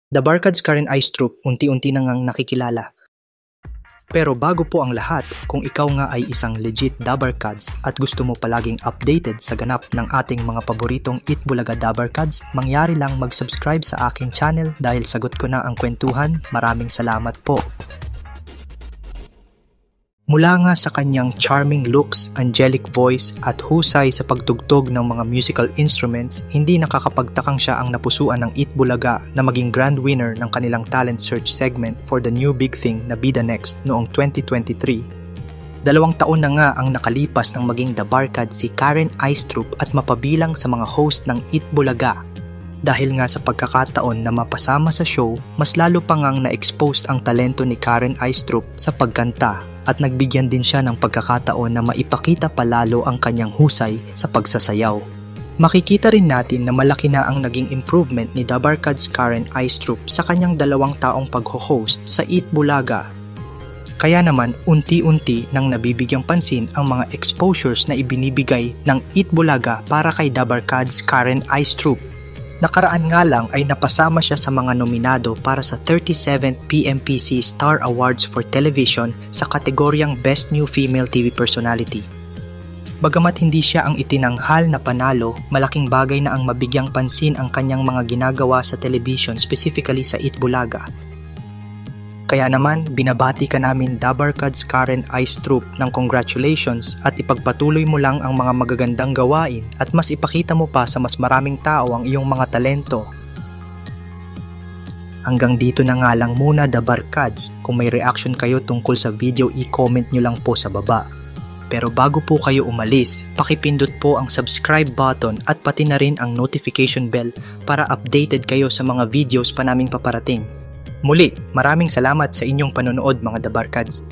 The Barkads Karen Ice Troop unti-unti na ngang nakikilala. Pero bago po ang lahat, kung ikaw nga ay isang legit Dabarkads at gusto mo palaging updated sa ganap ng ating mga paboritong Eat Bulaga Dabarkads, mangyari lang mag-subscribe sa aking channel dahil sagot ko na ang kwentuhan. Maraming salamat po. Mula nga sa kanyang charming looks, angelic voice at husay sa pagtugtog ng mga musical instruments, hindi nakakapagtakang siya ang napusuan ng Eat Bulaga na maging grand winner ng kanilang talent search segment for the new big thing na Be The Next noong 2023. 2 taon na nga ang nakalipas ng maging Dabarkad si Karen Ice Troop at mapabilang sa mga host ng Eat Bulaga. Dahil nga sa pagkakataon na mapasama sa show, mas lalo pa ngang na-expose ang talento ni Karen Ice Troop sa pagkanta at nagbigyan din siya ng pagkakataon na maipakita palalo ang kanyang husay sa pagsasayaw. Makikita rin natin na malaki na ang naging improvement ni Dabarkads Karen Ice Troop sa kanyang 2 taong pag-host sa Eat Bulaga. Kaya naman unti-unti nang nabibigyang pansin ang mga exposures na ibinibigay ng Eat Bulaga para kay Dabarkads Karen Ice Troop. Nakaraan nga lang ay napasama siya sa mga nominado para sa 37th PMPC Star Awards for Television sa kategoryang Best New Female TV Personality. Bagamat hindi siya ang itinanghal na panalo, malaking bagay na ang mabigyang pansin ang kanyang mga ginagawa sa television, specifically sa Eat Bulaga. Kaya naman, binabati ka namin Dabarkads Karen Ice Troop ng congratulations at ipagpatuloy mo lang ang mga magagandang gawain at mas ipakita mo pa sa mas maraming tao ang iyong mga talento. Hanggang dito na nga lang muna Dabarkads. Kung may reaction kayo tungkol sa video, i-comment nyo lang po sa baba. Pero bago po kayo umalis, pakipindot po ang subscribe button at pati na rin ang notification bell para updated kayo sa mga videos pa naming paparating. Muli, maraming salamat sa inyong panonood mga Dabarkads.